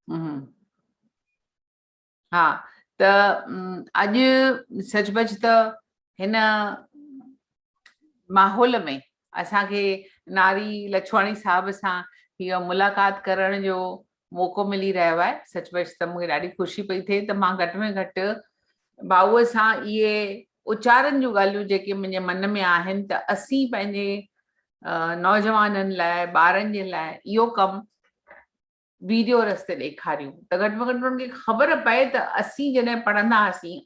हम्म। हाँ त अॼु सचमुच त हिन माहौल में असांखे नारी लछवाणी साहब सां हीअ मुलाक़ात करण जो मौक़ो मिली रहियो आहे। सचमुच त मूंखे ॾाढी ख़ुशी पई थिए त मां घटि में घटि भाऊअ सां इहे उचारनि जूं ॻाल्हियूं जेके मुंहिंजे मन में आहिनि त असीं पंहिंजे नौजवाननि लाइ ॿारनि जे लाइ इहो कमु वीडियो रस्ते ॾेखारियूं त घटि में घटि उन्हनि खे ख़बर पए त असीं जॾहिं पढ़ंदा हुआसीं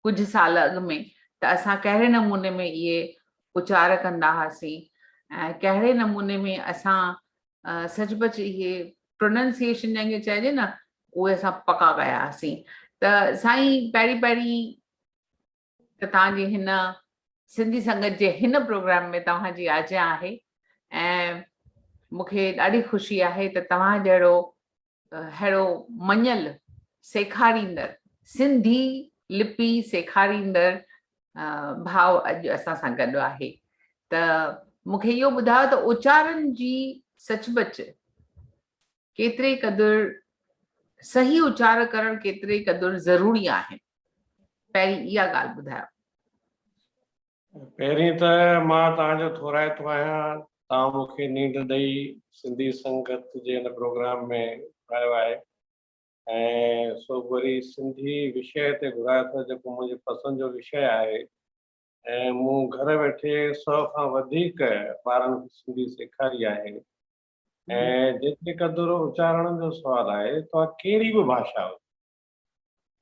कुझु साल अॻु में त असां कहिड़े नमूने में इहे उचार कंदा हुआसीं ऐं कहिड़े नमूने में असां सचमुच इहे प्रोनंसिएशन जंहिंखे चइजे न उहे असां पका कया हुआसीं। त साईं पहिरीं त तव्हांजी हिन सिंधी संगत जे हिन प्रोग्राम में तव्हांजी आजा आहे ऐं मूंखे ॾाढी ख़ुशी आहे त तव्हां अहिड़ो मञल सेखारींदड़ सिंधी लिपि सेखारींदड़ भाव अॼु असां सां गॾु आहे। त मूंखे इहो ॿुधायो त उचारनि जी सचमुच केतिरे क़दुरु सही उचार करणु केतिरे क़दुरु ज़रूरी आहे, पहिरीं इहा ॻाल्हि ॿुधायो। पहिरीं त मां तव्हांजो थोराइतो आहियां, तव्हां मूंखे नींड ॾेई सिंधी संगत जे हिन प्रोग्राम में आयो आहे ऐं सो वरी सिंधी विषय ते घुरायो अथव जेको मुंहिंजे पसंदि जो विषय आहे ऐं मूं घर वेठे 100 खां वधीक ॿारनि खे सिंधी सेखारी आहे। ऐं जेतिरे क़दुरु उचारण जो सुवाल आहे तव्हां कहिड़ी बि भाषा हुजे,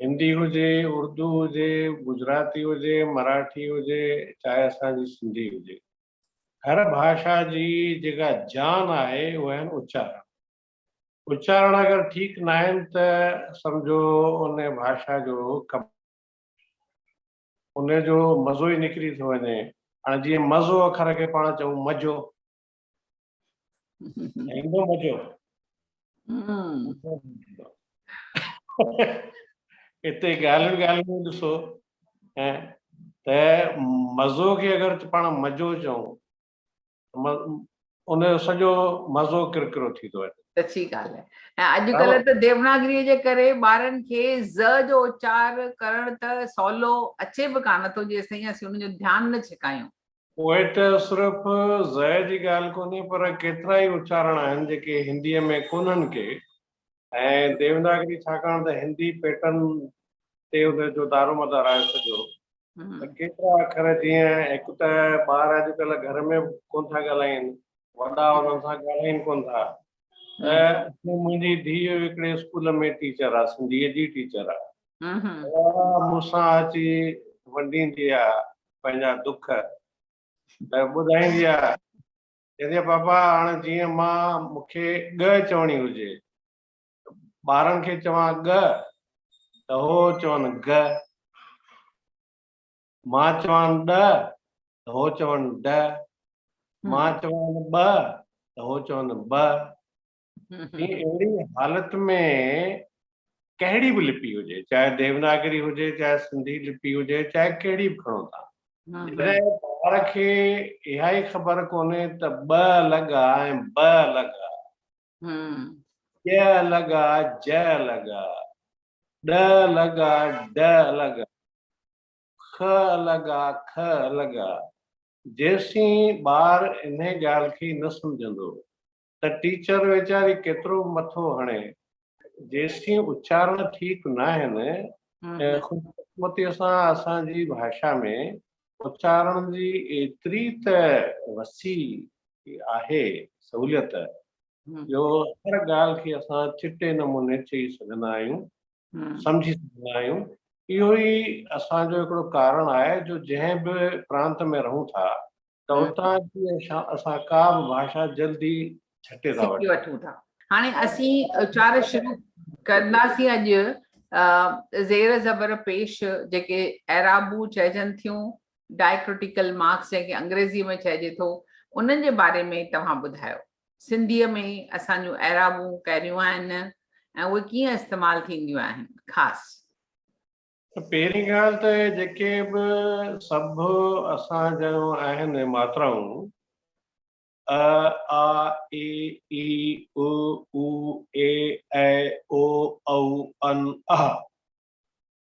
हिंदी हुजे, उर्दू हुजे, गुजराती हुजे, मराठी हुजे, चाहे असांजी सिंधी हुजे, हर भाषा जी जेका जान आहे उहे आहिनि उचारण। उचारण अगरि ठीकु न आहिनि त सम्झो उन भाषा जो उन जो मज़ो ई निकिरी थो वञे। हाणे जीअं मज़ो अखर खे पाण चऊं मज़ो, ईंदो मज़ो हिते ॻाल्हियूं ॾिसो ऐं त मज़ो खे अगरि पाण मज़ो चऊं उनजो सॼो मज़ो किरकिरो थी थो वञे। सची ॻाल्हि आहे। ऐं अॼुकल्ह त देवनागरीअ जे करे ॿारनि खे ज़ जो उचार करण त सवलो अचे बि कान थो जेसिताईं असीं उनजो ध्यानु न छिकायूं। उहे त सिर्फ़ु ज़ जी ॻाल्हि कोन्हे पर केतिरा ई उचारण आहिनि जेके हिंदीअ में कोन्हनि के, ऐं देवनागरी छाकाणि त हिंदी पैटर्न ते उनजो दारोमदार आहे सॼो, त केतिरा अखर जीअं हिकु त ॿार अॼुकल्ह घर में कोन था ॻाल्हाइनि, वॾा उन्हनि सां ॻाल्हाइनि कोन था। मुंहिंजी धीउ हिकिड़े स्कूल में टीचर आहे, सिंधीअ जी टीचर आहे, मूंसां अची वंडींदी आहे पंहिंजा दुख त ॿुधाईंदी आहे, चवंदी आहे पापा हाणे जीअं मूंखे ॻ चवणी हुजे, ॿारनि खे चवां ॻ त हो चवनि ग, मां चवां ॾ त हो चवनि ड, मां चवां ॿ त हो चवनि ॿ। अहिड़ी हालत में कहिड़ी बि लिपि हुजे, चाहे देवनागरी हुजे, चाहे सिंधी लिपि हुजे, चाहे कहिड़ी बि खणो था, ॿार खे इहा ई ख़बर कोन्हे त ॿ अलॻि आहे ऐं ब अलॻि आहे, य अलॻि आहे, ज अलॻि आहे, ॾ अलॻि आहे, ड अलॻि आहे, ख अलॻि आहे, ख अलॻि आहे। जेसीं ॿार इन ॻाल्हि खे न सम्झंदो त टीचर वीचारी केतिरो मथो हणे, जेसीं उचारण ठीकु न आहिनि ऐं ख़ुशकिस्मतीअ सां असांजी भाषा में उचारण जी एतिरी त वसी आहे सहूलियत जो हर ॻाल्हि खे असां चिटे नमूने चई सघंदा आहियूं, सम्झी सघंदा आहियूं। इहो ई असांजो हिकिड़ो कारण आहे जो जंहिं बि प्रांत में रहूं था त उतां जी असां का बि भाषा जल्दी छटे था वठूं था। हाणे असीं उचार शुरू कंदासीं अॼु ज़ेर ज़बर पेश जेके एराबू चइजनि थियूं, डायक्रिटिकल मार्क्स जंहिंखे अंग्रेज़ीअ में चइजे थो, उन्हनि जे बारे में तव्हां ॿुधायो। सिंधीअ में असांजूं एराबूं कहिड़ियूं आहिनि ऐं उहे कीअं इस्तेमालु थींदियूं आहिनि ख़ासि? पहिरीं ॻाल्हि त जेके बि सभु असांजो आहिनि मात्राऊं अ आ ए ई उ ऊ ए ओ औ अन अह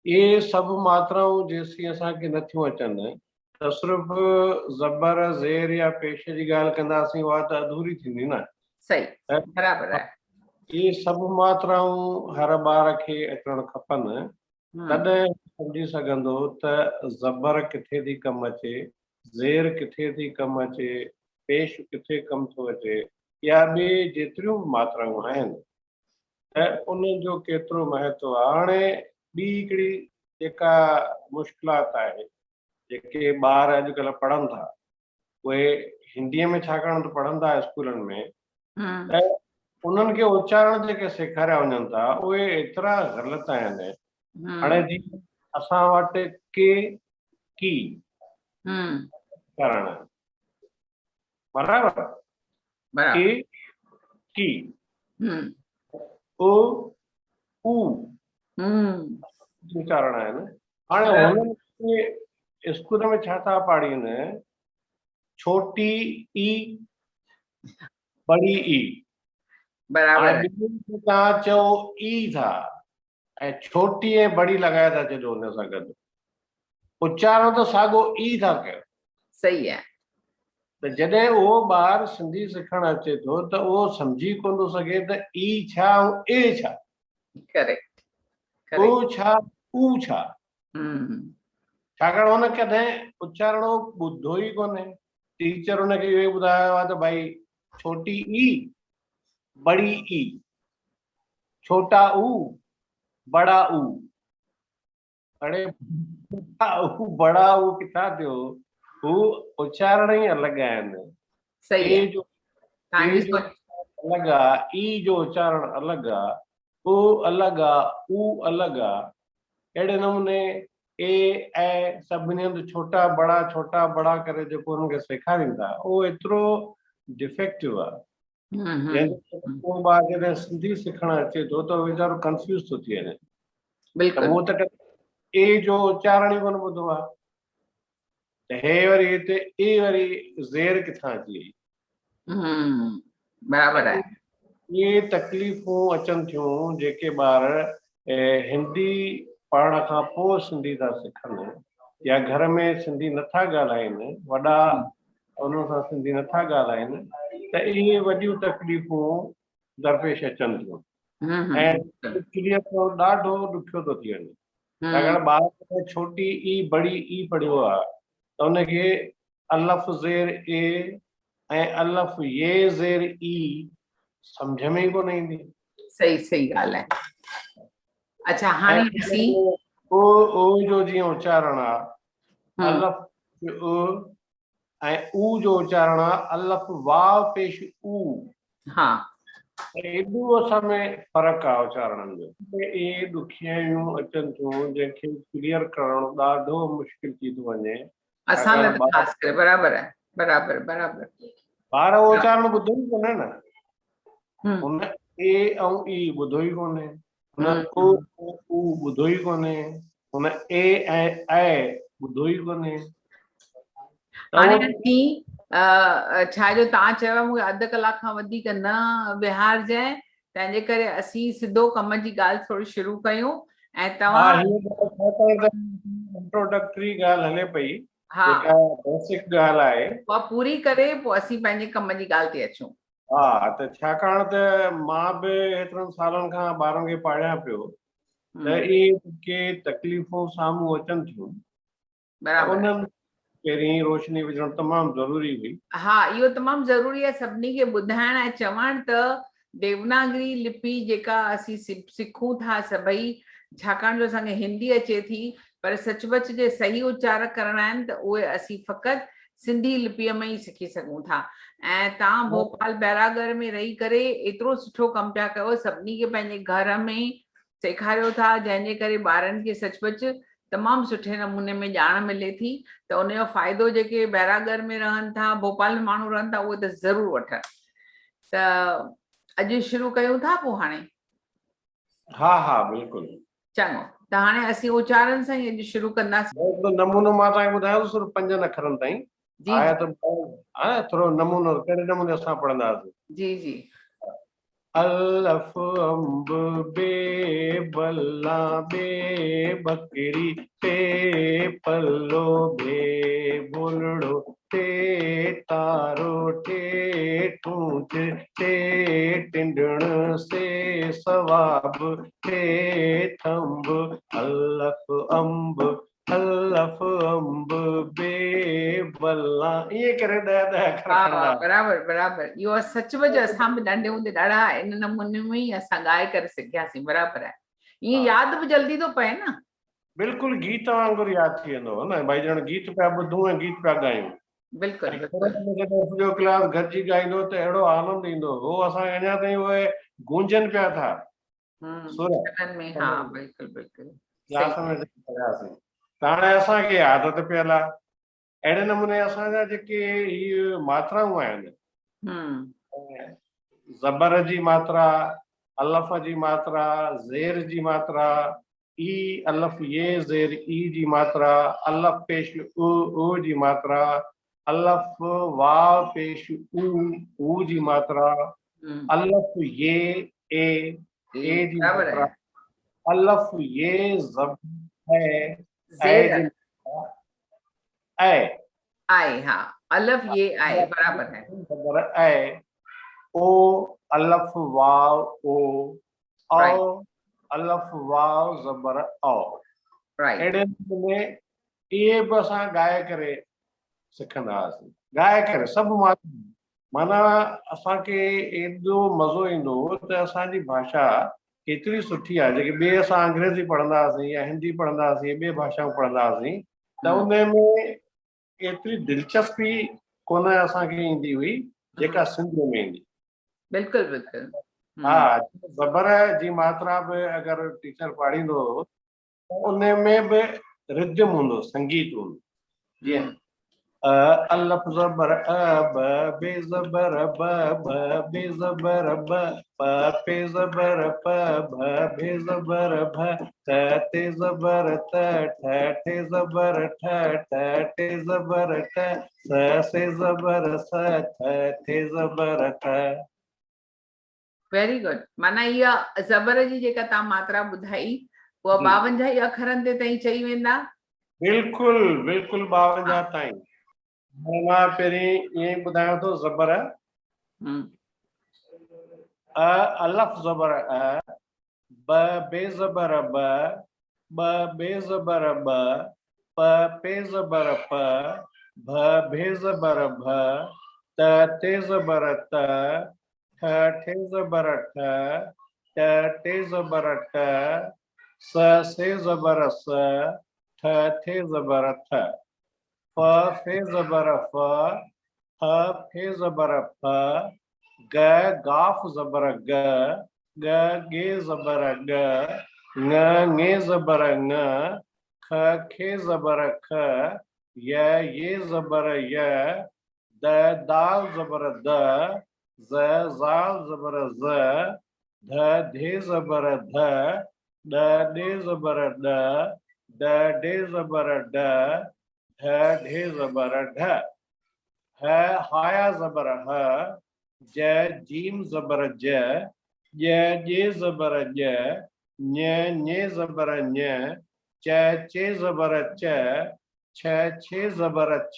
ये सभु मात्राऊं जेसीं असांखे नथियूं अचनि त सिर्फ़ु ज़बर ज़ेर या पेश जी ॻाल्हि कंदासीं उहा त अधूरी थींदी न। सही, बराबरि आहे। ये सभु मात्राऊं हर ॿार खे अचणु खपनि, तॾहिं सम्झी सघंदो त ज़बर किथे थी कमु अचे, ज़ेर किथे थी कमु अचे, पेश किथे कमु थो अचे, या ॿिए जेतिरियूं बि मात्राऊं आहिनि त उन्हनि जो केतिरो महत्व आहे। हाणे ॿी हिकिड़ी जेका मुश्किलात आहे, जेके ॿार अॼुकल्ह पढ़नि था उहे हिंदीअ में छाकाणि त पढ़नि था स्कूलनि में, त उन्हनि खे उच्चारण जेके सेखारिया वञनि था उहे एतिरा ग़लति आहिनि। हाणे जीअं असां वटि के की करण बराबरि, के की ओ ऊ उच्चारण आहिनि। हाणे हुननि खे स्कूल में छा था पाढ़ीनि, छोटी ई बड़ी ई, बराबरि तव्हां चओ ई था ऐं छोटी ऐं बड़ी लॻाए था छॾियो हुन सां गॾु, उच्चारण त साॻियो ई था कयो। सही आहे। त जॾहिं उहो ॿार सिंधी सिखणु अचे थो त उहो सम्झी कोन थो सघे त ई छा ऐं ए छा, करेक्ट ओ छा ऊ छा, छाकाणि हुन कॾहिं उच्चारण ॿुधो ई कोन्हे। टीचर हुनखे इहो ई ॿुधायो आहे त भई छोटी ई बड़ी ई, छोटा ऊ बड़ा ऊ। हाणे बड़ा ऊ किथां थियो, हू उच्चारण ई अलॻि आहिनि। सही ए आहे। जो अलॻि आहे, ई जो उच्चारण अलॻि आहे, ओ अलॻि आहे, ऊ अलॻि आहे। अहिड़े नमूने ए ऐं सभिनी हंधि छोटा बड़ा करे जेको हुनखे सेखारीनि था उहो एतिरो डिफेक्टिव आहे। को ॿार जॾहिं सिंधी सिखणु अचे थो त वीचारो कंफ्यूज़ थो थी वञे, त मूं त ए जो उच्चारण ई कोन ॿुधो आहे, त हे वरी हिते ए वरी ज़ेर किथां अची वई। बराबरि आहे। इहे तकलीफ़ूं अचनि थियूं जेके ॿार हिंदी पढ़ण खां पोइ सिंधी था सिखनि या घर में सिंधी नथा ॻाल्हाइनि, वॾा उन सां सिंधी नथा ॻाल्हाइनि, त इहे वॾियूं तकलीफ़ूं दरपेश अचनि थियूं ऐं ॾाढो ॾुखियो थो थी वञे। छाकाणि ॿार छोटी ई बड़ी ई पढ़ियो आहे त हुनखे अलफ़ ज़ेर ए ऐं अलफ़ ये ज़ेर ई सम्झ में ई कोन ईंदी। सही ॻाल्हि आहे। अच्छा, हाणे असीं ओ जो जीअं उच्चारण आहे अलफ़ उ ऐं ऊ जो उच्चारण आहे अलफ़ वाव पेश ऊ। हा, एॾो असां में फ़र्क़ु आहे उच्चारणनि जो। इहे ॾुखियाइयूं अचनि थियूं जंहिंखे क्लियर करणु ॾाढो मुश्किल थी थो वञे। असां लाइ त ख़ासि करे बराबरि आहे। बराबरि ॿार उच्चारण ॿुधो ई कोन्हे न, हुन ए ऐं ई ॿुधो ई कोन्हे, हुन ओ ऊ ॿुधो ई कोन्हे, हुन ए ऐं ॿुधो ई कोन्हे। हाणे असीं छा जो तव्हां चयो मूंखे अधु कलाक खां वधीक न विहारजांइ, तंहिंजे करे असीं सिधो कम जी ॻाल्हि थोरी शुरू कयूं ऐं तव्हां इंट्रोडक्टरी ॻाल्हि हले पई, जेका बेसिक ॻाल्हि आहे उहा पूरी करे पोइ असीं पंहिंजे कम जी ॻाल्हि ते अचूं। हा, त छाकाणि त मां बि हेतिरनि सालनि खां ॿारनि खे पढ़ायां पियो त इहे के तकलीफ़ूं साम्हूं अचनि थियूं, उन्हनि पहिरीं रोशनी विझणु तमामु ज़रूरी हुई। हा, इहो तमामु ज़रूरी आहे सभिनी खे ॿुधाइण ऐं चवणु त देवनागरी लिपि जेका असीं सिखूं था सभई, छाकाणि जो असांखे हिंदी अचे थी पर सचुपच जे सही उच्चारक करणा आहिनि त उहे असीं फ़क़ति सिंधी लिपीअ में ई सिखी सघूं था। ऐं तव्हां भोपाल बैरागर में रही करे एतिरो सुठो कमु पिया कयो, सभिनी खे पंहिंजे घर में सेखारियो था, जंहिंजे करे ॿारनि खे सचुपच तमामु सुठे नमूने में ॼाण मिले थी। त उनजो फ़ाइदो जेके बैरागर में रहनि था, भोपाल में माण्हू रहनि था, उहे त ज़रूरु वठनि। त अॼु शुरू कयूं था पोइ हाणे? हा बिल्कुलु। चङो, त हाणे असीं उच्चारण सां ई अॼु शुरू कंदासीं। नमूनो मां तव्हांखे ॿुधायो सिर्फ़ु 5 अखरनि ताईं। जी आया तो थोरो नमूनो कहिड़े नमूने असां पढ़ंदासीं। जी जी अलफ अंब बे बल्ला बे बकरी टे पल्लो बे बोलड़ो टे तारो टे ठूठ टे टिंडण से सवाब टे थंब अलफ अंब बे बल्ला ईअं करे ॾह अखर हा खणंदा। बराबर बराबर इहो सचमुच असां बि नंढे हूंदे ॾाढा इन नमूने में ई असां ॻाए करे सिखियासीं। बराबर आहे, ईअं यादि बि जल्दी थो पए न। बिल्कुलु गीत वांगुरु यादि थी वेंदो न, भई ॼण गीत पिया ॿुधूं ऐं गीत पिया ॻायूं। बिल्कुलु ऐं बिल्कुलु जॾहिं सॼो क्लास गॾिजी ॻाईंदो त अहिड़ो आनंद ईंदो हो, असांखे अञा ताईं उहे गूंजनि पिया था सुर शगन में। हा बिल्कुलु बिल्कुलु क्लास सही। में जेके पढ़ियासीं। त हाणे असांखे आदत पियल आहे। अहिड़े नमूने असांजा जेके इहे मात्राऊं आहिनि, ज़बर जी मात्रा, अलफ जी मात्रा, ज़ेर जी मात्रा, ई अलफ ये ज़ेर ई जी मात्रा, अलफ पेश उ जी मात्रा, अलफ वाव पेश ऊ जी मात्रा, अलफ ये ए जी बराबर मात्रा, है। अलफ ये ज़ब है ज़ेर जी मात्रा, ऐ आए। हाँ अलफ ये आए बराबर है। ज़बर ऐ, ओ अलफ वाव ओ, राइट औ अलफ वाव ज़बर औ। राइट। अहिड़े नमूने इहे बि असां ॻाए करे सिखंदा हुआसीं, ॻाए करे सभु माना असांखे एॾो मज़ो ईंदो हो त असांजी भाषा केतिरी सुठी आहे। जेके ॿिए असां अंग्रेज़ी पढ़ंदा हुआसीं या हिंदी पढ़ंदा हुआसीं, ॿिए भाषाऊं पढ़ंदा हुआसीं, त उन में एतिरी दिलचस्पी कोन असांखे ईंदी हुई जेका सिंधीअ में ईंदी। बिल्कुलु बिल्कुलु। हा, ज़बर जी मात्रा बि अगरि टीचर पाढ़ींदो हो त उन में बि रिदम हूंदो, संगीत हूंदो। जीअं अलफ ज़बर ब, बे ज़बर ब, बे ज़बर ब, पे ज़बर प, भ बे ज़बर भ, त ते ज़बर त, ठ ठे ज़बर ठ, ट टे ज़बर ट, स से ज़बर स, थ थे ज़बर थ। Very good. माना इहा ज़बर जी जेका तव्हां मात्रा ॿुधाई उहा 52 अखरनि ते ताईं चई वेंदा? बिल्कुलु बिल्कुलु 52 ताईं। मां पहिरीं ईअं ई ॿुधायां थो। ज़बर अलफ ज़बर ब बे ज़बर ब बे ज़बर ब, प पे ज़बर प, भ भे ज़बर भ, त ते ज़बर त, ठ ठे ज़बर ठ, ट टे ज़बर ट, स से ज़बर स, ठ थे ज़बर थ, फ फे ज़बर फ, ह फे ज़बर फ, ग गाफ ज़बर ग, ग गे ज़बर ग, ङ ङे ज़बर ङ, ख खे ज़बर ख, य ये ज़बर य, द दाल ज़बर द, ज़ ज़ाल ज़बर ज़, ध धे ज़बर ध, ॾ ॾे ज़बर ॾ, ड ढे ज़बर ड, ढ ढे ज़बर ढ, ह हाया ज़बर ह, ज जीम ज़बर ज, ॼ ॼे ज़बर ॼ, ञ ञे ज़बर ञ, च चे ज़बर च, छ छे ज़बर छ,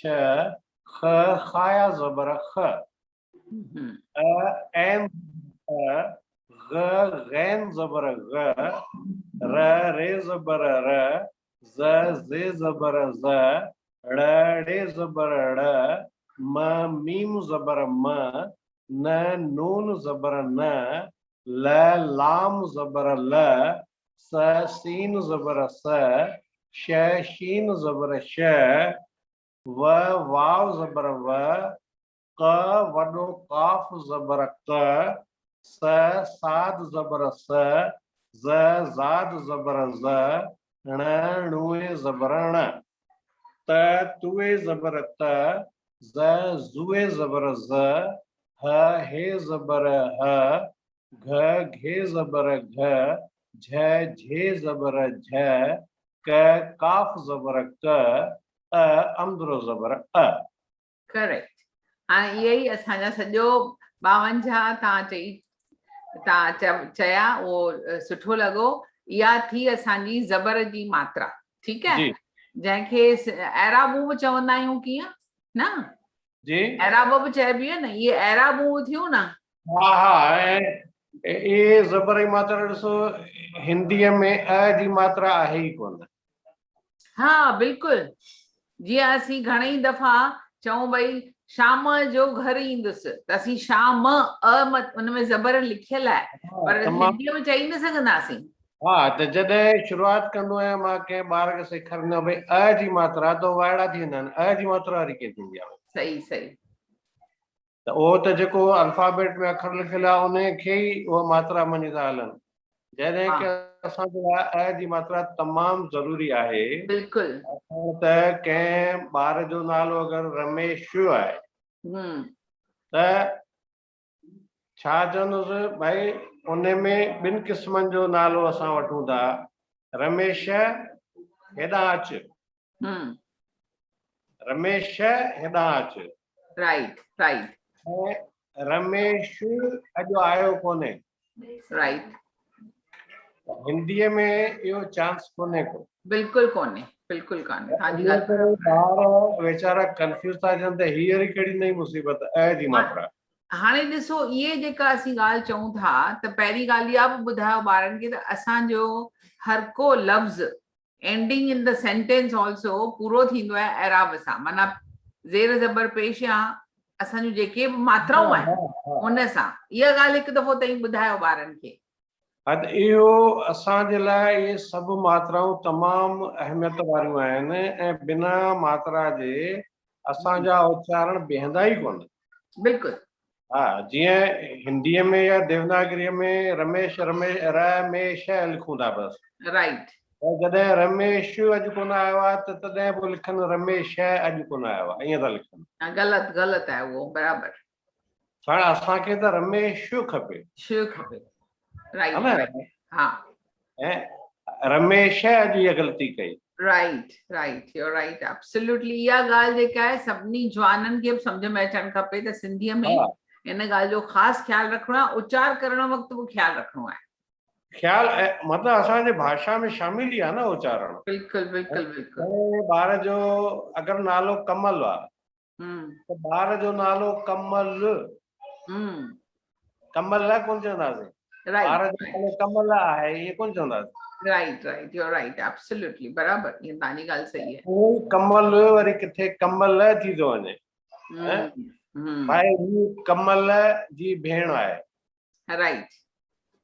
ख खाया ज़बर ख, ऐन ग गैन ज़बर ग, र रे ज़बर र, ज़ ज़े ज़बर ज़, ड़ ड़े ज़बर ड़, म मीम ज़बर म, न नून ज़बर न, ल लाम ज़बर ल, स सीन ज़बर स, श शीन ज़बर श, व वाव ज़बर व, क वॾो काफ ज़बर क, स साद ज़बर स, ज़ ज़ाद ज़बर ज़, ण णुए ज़बर ण, त तुए ज़बर त, ज़ ज़ुए ज़बर ज़, ह हे ज़बर ह, घ घे ज़बर घ, झ झे ज़बर झ, क काफ ज़बर क, अंदरो ज़बर अ। करेक्ट। हाणे इहे ई असांजा सॼो 52 तव्हां चया उहो सुठो लॻो। इहा थी असांजी ज़बर जी मात्रा, ठीकु आहे, जी जंहिंखे एराबू बि चवंदा आहियूं, कीअं न, जी एराबो बि चइबी आहे न, इहे एराबू थियूं न। हा हा ये ज़बर जी मात्रा ॾिसो हिंदीअ में अ जी मात्रा आहे ई कोन। हा बिल्कुलु। जीअं असीं घणेई दफ़ा चऊं भई शाम जो घर ईंदुसि, त असीं शाम उन में ज़बर लिखियल आहे, पर हिंदीअ में चई न सघंदासीं। हा त जॾहिं शुरूआत कंदो आहियां मां कंहिं ॿार खे सेखारींदो भई अ जी मात्रा, त वाइड़ा थी वेंदा आहिनि, अ जी मात्रा वारी कीअं थींदी आहे। सही सही। त उहो त जेको अल्फाबेट में अखर लिखियल आहे उन खे ई उहा मात्रा मञी था हलनि, जॾहिं की असांजे लाइ अ जी मात्रा तमामु ज़रूरी आहे। बिल्कुलु। त कंहिं ॿार जो नालो अगरि रमेश आहे त छा चवंदुसि भाई उन में 2 क़िस्मनि जो नालो असां वठूं था, रमेश हेॾां अचु, रमेश हेॾां अचु, राइट राइट। ऐं रमेश अॼु आयो कोन्हे, राइट। हिंदीअ में इहो चांस कोन्हे को, बिल्कुलु कोन्हे, बिल्कुलु कोन्हे। ॿार वेचारा कंफ्यूज था थियनि त हीअ कहिड़ी नई मुसीबत अ जी मात्रा। हाणे ॾिसो इहे जेका असीं ॻाल्हि चऊं था, त पहिरीं ॻाल्हि इहा बि ॿुधायो ॿारनि खे त असांजो हर को लफ़्ज़ ending in the sentence also पूरो थींदो आहे एराब सां, माना ज़ेर ज़बर पेश या असांजूं जेके बि मात्राऊं आहिनि उन सां। इहा ॻाल्हि हिकु दफ़ो तव्हीं ॿुधायो ॿारनि खे। हा त इहो असांजे लाइ इहे सभु मात्राऊं तमामु अहमियत वारियूं आहिनि ऐं बिना मात्रा जे असांजा उच्चारण बीहंदा ई कोन। बिल्कुलु। हा जीअं हिंदीअ में या देवनागरीअ में रमेश रमेश रमेश लिखूं था बसि। राइट। जॾहिं रमेश अॼु कोन आयो आहे त तॾहिं पोइ लिखनि रमेश अॼु कोन आयो आहे, ईअं था लिखनि। ग़लति ग़लति आहे उहो, बराबरि। हाणे असांखे त रमेश खपे, खपे। राइट। हा। ऐं रमेश अॼु इहा ग़लती कई। Right right, you are right, absolutely. इहा ॻाल्हि जेका आहे सभिनी जवाननि खे बि सम्झ में अचणु खपे त सिंधीअ में इन ॻाल्हि जो ख़ासि ख़्यालु रखिणो आहे, उचार करण वक़्तु बि ख़्यालु रखिणो आहे। ख्याल मतिलबु असांजे भाषा में शामिल ई आहे न उच्चारण। बिल्कुलु बिल्कुलु बिल्कुलु। ॿार जो अगरि नालो कमल आहे त ॿार जो नालो कमल, कमल कोन चवंदासीं, ॿार जो नालो कमल आहे इहे कोन चवंदासीं। Right right, you are right, absolutely बराबरि, इहा तव्हांजी ॻाल्हि सही आहे। उहो कमल वरी किथे कमल थी थो वञे, भाई ही कमल जी भेण आहे, राइट,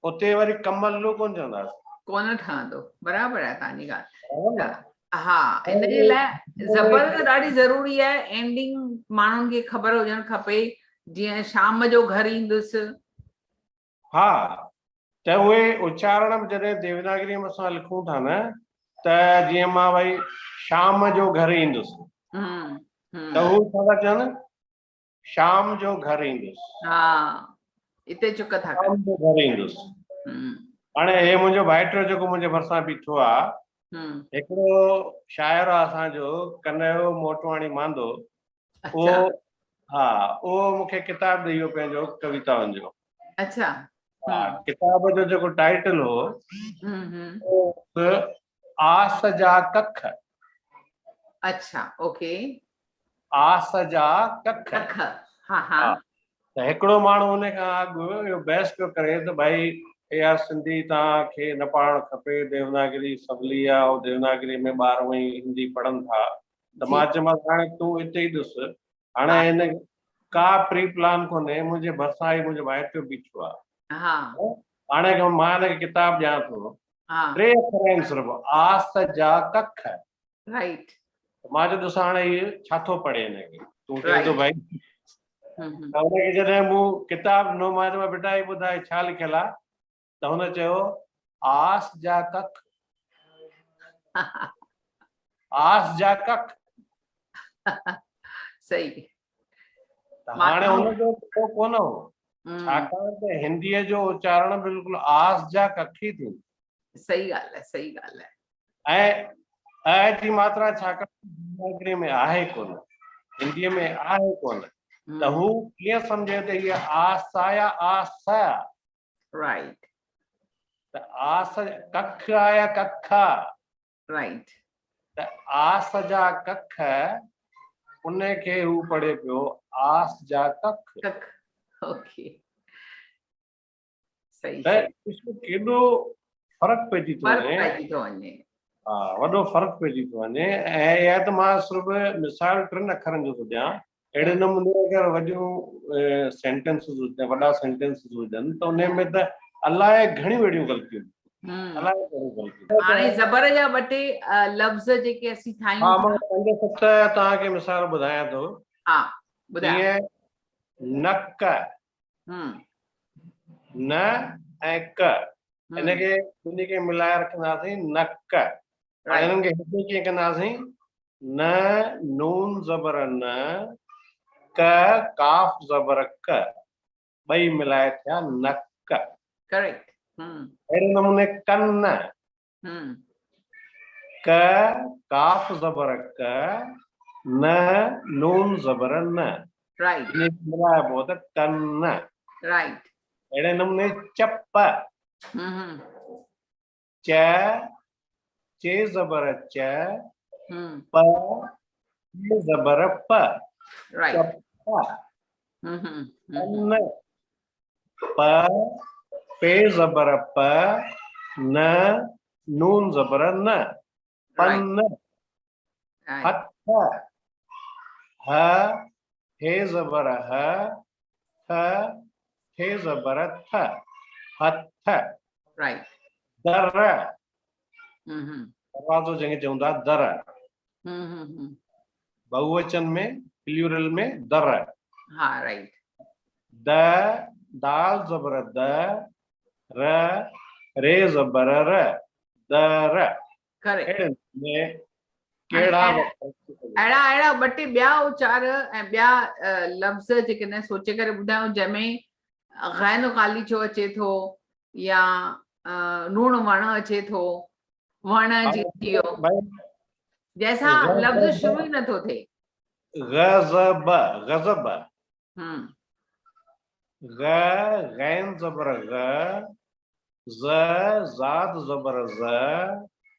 उते वरी कमल कोन चवंदासीं, कोन ठहंदो, बराबरि आहे तव्हांजी ॻाल्हि। हा, इनजे लाइ ज़बर त ॾाढी ज़रूरी आहे, एंडिंग माण्हुनि खे ख़बर हुजणु खपे, जीअं शाम जो घर ईंदुसि। हा, त उहे उच्चारण बि जॾहिं देवनागरीअ में असां लिखूं था न, त जीअं मां भई शाम जो घर ईंदुसि, त हू छा था चवनि, शाम जो घर ईंदुसि। हा, हिते चुक था शाम जो घर ईंदुसि। हाणे हे मुंहिंजो भाइटो जेको मुंहिंजे भरिसां बीठो आहे, हिकिड़ो शाइर आहे असांजो कन्हैयो मोटवाणी मांदो, उहो हा उहो मूंखे किताब ॾेई वियो पंहिंजो कविताउनि जो। अच्छा। हा, किताब जो जेको टाइटल हो आस जा कख। अच्छा, ओके। आस जा कख। हा हा। त हिकिड़ो माण्हू हुन खां अॻु इहो बहस पियो करे त भई यार सिंधी तव्हांखे न पढ़णु खपे, देवनागरी सवली आहे, ऐं देवनागरी में ॿार वई हिंदी पढ़नि था, त मां चयोमांसि हाणे तूं हिते ई ॾिस, हाणे हिन का प्री प्लान कोन्हे, मुंहिंजे भरिसां ई मुंहिंजो भाइटियो बीठो आहे। हाणे मां हिनखे किताब ॾियां थो, 3 अखर आहिनि सिर्फ़ु, आस जा कख। राइट। मां चयो ॾिस हाणे इहो छा थो पढ़े हिनखे, तूं चए थो भाई, त हुनखे जॾहिं मूं किताब ॾिनो, मां चयोमांसि बेटा ही ॿुधाए छा लिखियल आहे, त हुन चयो आस जा कख, आस जा कख। सही। हाणे हुनजो कोन हो, छाकाणि त हिंदीअ जो उच्चारण बिल्कुलु आस जा कख ई थींदो। सही ॻाल्हि आहे, सही ॻाल्हि आहे। ऐं अ जी मात्रा छाकाणि देवनागरी में आहे कोन, हिंदीअ में आहे कोन त हम्म, हू कीअं सम्झे त हीअ आस आहे या आस आहे right, त आस कख आहे या कख आहे right. त आस जा कख उन खे हू पढ़े पियो आस जा कख कख, okay. सही त सही ॾिसो केॾो फ़र्क़ु पइजी थो फर्क वञे पइजी थो वञे हा वॾो फ़र्क़ु पइजी थो वञे ऐं या त मां सिर्फ़ु मिसाल 3 अखरनि जो थो ॾियां अहिड़े नमूने अगरि वॾियूं सेंटेंसिस हुजनि वॾा सेंटेंसिस हुजनि त उन में त अलाए घणियूं अहिड़ियूं ग़लतियूं अलाए घणियूं ग़लतियूं हाणे ज़बर जा ॿ टे लफ़्ज़ जेके असीं हा ठाहियूं मां था 5-7 तव्हांखे मिसाल ॿुधायां थो हा ॿुधायो जीअं नक हम्म, न ऐं क इनखे ॿिन्ही खे मिलाए रखंदासीं नक हाणे right, हिननि खे हिते कीअं कंदासीं न नून ज़बर न क काफ ज़बर क ॿई मिलाए थिया नक correct. अहिड़े नमूने कन हम्म, क काफ ज़बर क न नून ज़बर न right, इन्हें मिलाइबो त कन right. अहिड़े नमूने चप हम्म, च चे ज़बर च हम्म, प चे ज़बर प right. चप हम्म, न प पे ज़बर प न नून ज़बर न right, पन right, हथ ह हे ज़बर ह थ थे ज़बर थ हथ right. दर हम्म, दरवाज़ो जंहिंखे चवंदा दर हम्म, बहुवचन में प्लूरल में दर हा right. द दाल ज़बर द र रे ज़बर र दर correct. अहिड़े नमूने हाणे कहिड़ा अहिड़ा अहिड़ा ॿ टे ॿिया उचार ऐं ॿिया लफ़्ज़ जेके न सोचे करे ॿुधायो जंहिंमें गैन ख़ाली छो अचे थो या लूणु वण अचे थो वण जी थी वियो भाई जंहिंसां लफ़्ज़ शुरू ई नथो थिए गज़ब गज़ब हम्म, ग गैन ज़बर ग ज़ ज़ाद ज़बर ज़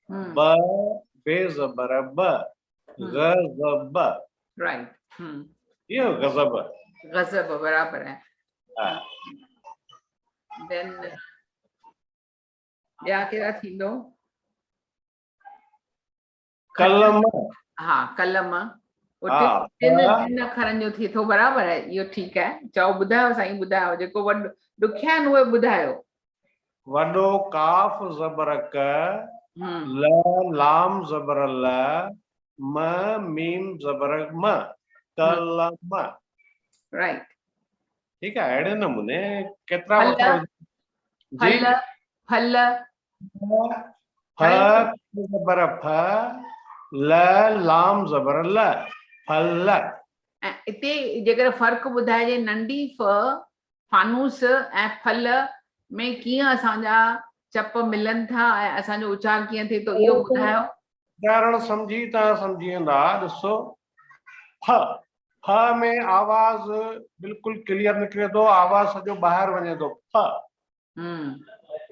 हम्म, ब बे ज़बर ब गज़ब right. इहो गज़ब गज़ब बराबर है हा then ॿिया कहिड़ा थींदो कलम हा कलम हा टिनि अखरनि जो थिए थो बराबर आहे इहो ठीकु आहे चओ ॿुधायो साईं ॿुधायो जेको वॾो ॾुखिया आहिनि उहे ॿुधायो वॾो काफ ज़बर क ल लाम ज़बर ल म मीम ज़बर म कलम राइट ठीकु आहे अहिड़े नमूने केतिरा फल वखर जी फल फल फ ज़बर फ ल लाम ज़बर ल फल ऐं हिते जेकर फ़र्क़ु ॿुधाइजे नंढी फ फानूस ऐं फल में कीअं असांजा चप मिलनि था ऐं असांजो उचार कीअं थिए थो इहो ॿुधायो उदाहरण सम्झी तव्हां सम्झी वेंदा ॾिसो फ फ में आवाज़ बिल्कुलु क्लियर निकिरे थो आवाज़ सॼो ॿाहिरि वञे थो फ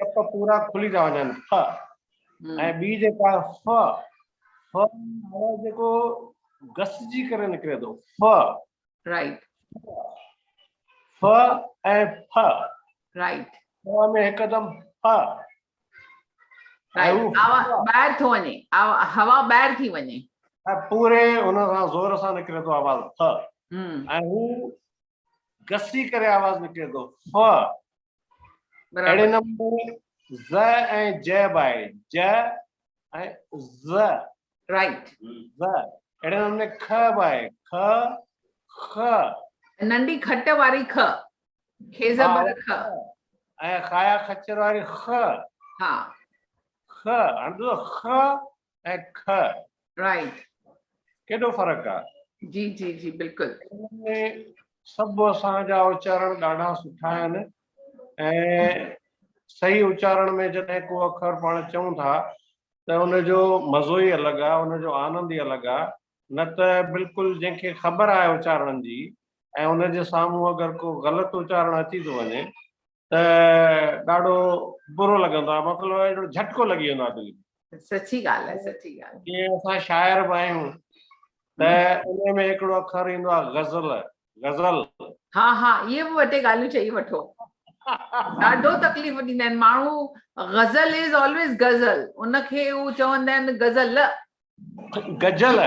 चप पूरा खुली था वञनि फ ऐं ॿी जेका फ फ आवाज़ जेको घसिजी करे निकिरे थो फ राइट फ ऐं फ राइट फ में हिकदमि फ राइट ॿाहिरि थो वञे हवा ॿाहिरि थी वञे पूरे हुन सां ज़ोर सां निकिरे थो आवाज़ फ ऐं हू घसी करे आवाज़ निकिरे थो फ अहिड़े नमूने ज़ ऐं ज बि आहे ज ऐं ज़ राइट ज़ अहिड़े नमूने ख बि आहे ख ख नंढी खट वारी ख खेज़ बर ख ऐं खाया खचर वारी ख हा ख हाणे ख ऐं ख राइट केॾो फ़र्क़ु आहे जी जी जी बिल्कुलु सभु असांजा उचारण ॾाढा सुठा आहिनि ऐं सही उचारण में जॾहिं को अखर पाण चऊं था त हुनजो मज़ो ई अलॻि आहे हुनजो आनंद ई अलॻि आहे न त बिल्कुलु जंहिंखे ख़बर आहे उचारण जी ऐं उनजे साम्हूं अगरि को ग़लति उचारण अची थो वञे त ॾाढो बुरो लॻंदो आहे, मतिलबु अहिड़ो झटको लॻी वेंदो आहे दिलि में। सची ॻाल्हि आहे, सची ॻाल्हि। जीअं असां शाइर बि आहियूं त उन में हिकिड़ो अखर ईंदो आहे गज़ल, गज़ल। हा हा, इहे बि ॿ टे ॻाल्हियूं चई वठो। ॾाढो तकलीफ़ ॾींदा आहिनि माण्हू। गज़ल इज़ ऑलवेज गज़ल, उनखे हू चवंदा आहिनि गज़ल, गज़ल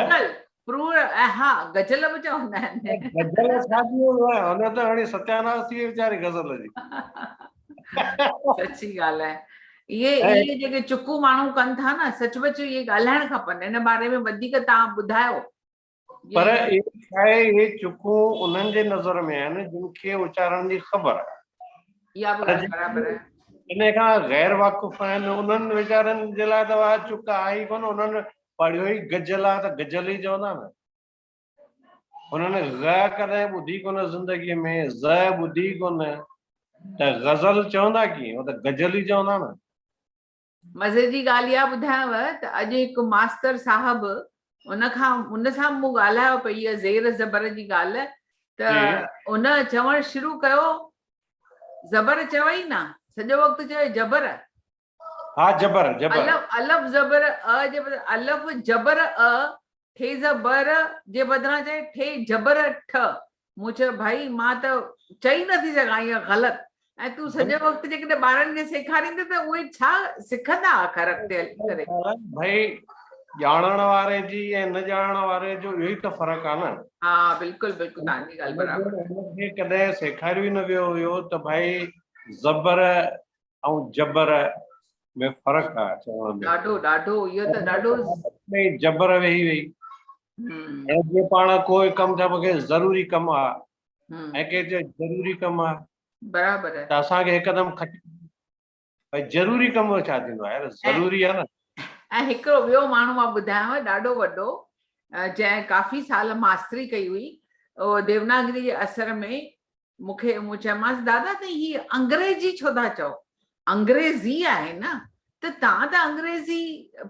हा गज़ल बि चवंदा आहिनि। गज़ल छा थी वियो आहे, हुन त हाणे सत्यानाश थी वई वीचारी गज़ल जी। सची ॻाल्हि आहे। इहे जेके चुकूं माण्हू कनि था न, सचमुच इहे ॻाल्हाइण खपनि, हिन बारे में वधीक तव्हां ॿुधायो। पर इहे चुकूं उन्हनि जे नज़र में आहिनि जिन खे उचारण जी ख़बर आहे। इहा बि ॻाल्हि बराबरि आहे। इन खां गैर वाक़ुफ़ आहिनि, उन्हनि वीचारनि जे लाइ त उहा चुक आहे ई कोन। उन्हनि पढ़ियो ई गज़ल आहे त गज़ल ई चवंदा न। उन्हनि ग़ कॾहिं ॿुधी कोन ज़िंदगीअ में, ज़ ॿुधी कोन, त गज़ल चवंदा कीअं, हो त गज़ल ई चवंदा न। मज़े जी ॻाल्हि इहा ॿुधायांव त अॼु हिकु मास्तर साहब उन सां मूं ॻाल्हायो पई इहा ज़ेर ज़बर जी ॻाल्हि, त उन चवणु शुरू कयो, ज़बर चवई न, सॼो वक़्तु चयो जबर। हा जबर जबर, अलफ ज़बर अ जे बदिरां अलफ जबर अ, ठे ज़बर जे बदिरां चए ठे जबर ठ। मूं चयो भाई मां त चई नथी सघां इहा ग़लति, ऐं तूं सॼो वक़्तु जेकॾहिं ॿारनि खे सेखारींदे त उहे छा सिखंदा अखर अॻिते हली करे। भाई ॼाणण वारे जी ऐं न ॼाणण वारे जो इहो ई त फ़र्क़ु आहे न। हा बिल्कुलु बिल्कुलु, तव्हांजी ॻाल्हि बराबरि आहे। हुनखे कॾहिं सेखारियो ई न वियो हुयो त भाई ज़बर ऐं जबर में फ़र्क़ु आहे चवण में। ॾाढो ॾाढो, इहो त ॾाढो। जबर वेही वई, ऐं जीअं पाण कोई कमु था मूंखे ज़रूरी कमु आहे ऐं के चए ज़रूरी कमु आहे, बराबरि आहे। त असांखे हिकदमि भाई ज़रूरी कमु छा थींदो आहे, ज़रूरी आहे न। ऐं हिकिड़ो ॿियो माण्हू मां ॿुधायांव, ॾाढो वॾो, जंहिं काफ़ी साल मास्तरी कई हुई, उहो देवनागरी जे असर में मूं चयोमांसि दादा त हीअ अंग्रेजी छो था चओ, अंग्रेज़ी आहे न, त तव्हां त अंग्रेज़ी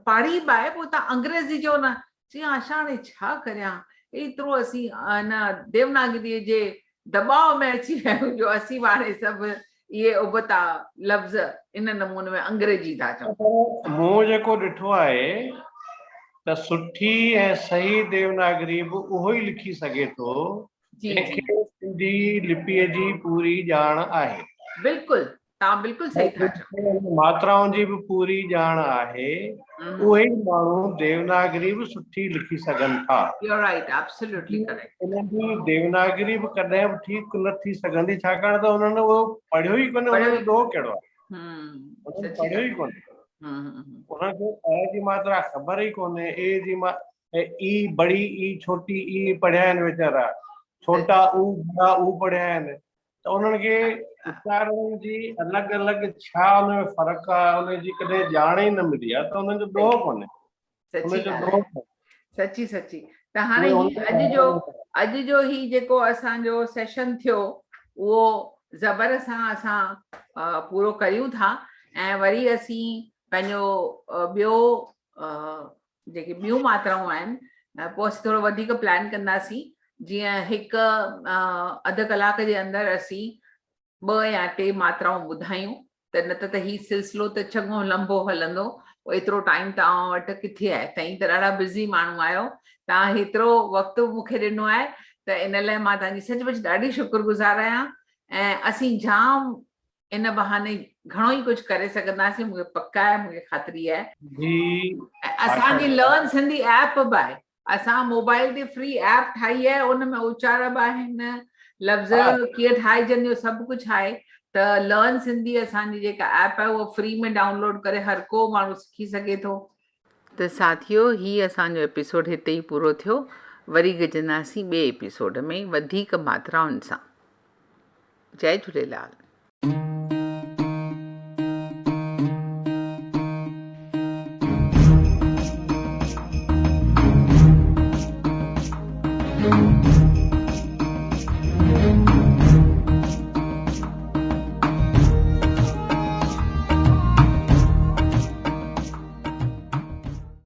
पाढ़ी बि आहे, पोइ तव्हां अंग्रेज़ी चओ न। चई आशा हाणे छा करियां, एतिरो असीं न देवनागरीअ जे दॿाव में अची विया आहियूं जो असीं हाणे सभु इहे उबता लफ़्ज़ इन नमूने में अंग्रेजी था चऊं। मूं जेको ॾिठो आहे त सुठी ऐं सही देवनागरी बि उहो ई लिखी सघे थो जंहिंखे सिंधी लिपीअ जी पूरी ॼाण आहे। बिल्कुलु, तव्हां बिल्कुलु सही था चओ। मात्राउनि जी बि पूरी ॼाण आहे, उहे ई माण्हू देवनागरी बि सुठी लिखी सघनि था। You're right, absolutely correct. उन्हनि जी देवनागरी बि कॾहिं बि ठीकु न थी सघंदी, छाकाणि त उन्हनि उहो पढ़ियो ई कोन्हे, उन्हनि जो ॾोह कहिड़ो आहे, उन्हनि पढ़ियो ई कोन्हे। उनखे अ जी मात्रा ख़बर ई कोन्हे, ए जी ई बड़ी ई छोटी ई पढ़िया आहिनि वीचारा, छोटा ऊ बड़ा ऊ पढ़िया आहिनि, त उन्हनि खे उचारण जी अलॻि अलॻि छा उनमें फ़र्क़ु आहे उनजी कॾहिं ॼाण ई न मिली आहे, त उन्हनि जो ॾोह कोन्हे, उनजो ॾोह कोन्हे। सची सची। त हाणे अॼु जो ही जेको असांजो सेशन थियो उहो ज़बर सां असां पूरो कयूं था, ऐं वरी असीं पंहिंजो ॿियो जेके ॿियूं मात्राऊं आहिनि पोइ असीं थोरो वधीक प्लान कंदासीं, जीअं हिकु अधु कलाक जे अंदरि असीं 2 या 3 मात्राऊं ॿुधायूं, त न त ही सिलसिलो त चङो लंबो हलंदो, एतिरो टाइम तव्हां वटि किथे आहे, तव्हीं त ॾाढा बिज़ी माण्हू आहियो, तव्हां हेतिरो वक़्तु मूंखे ॾिनो आहे, त इन लाइ मां तव्हांजी सचमुच ॾाढी शुक्रगुज़ार आहियां। ऐं असीं जाम इन बहाने घणो ई कुझु करे सघंदासीं, मूंखे पक आहे, मूंखे ख़ातिरी आहे। असांजी लर्न सिंधी ऐप बि आहे, असां मोबाइल ते फ्री ऐप ठाही आहे, उन में उचार बि आहिनि, लफ़्ज़ कीअं ठाहिजनि इहो सभु कुझु आहे। त लर्न सिंधी असांजी जेका ऐप आहे उहा फ्री में डाउनलोड करे हर को माण्हू सिखी सघे थो। त साथियो, हीअ असांजो एपिसोड हिते ई पूरो थियो, वरी गॾिजंदासीं ॿिए एपिसोड में वधीक मात्राउनि सां। जय झूलेलाल।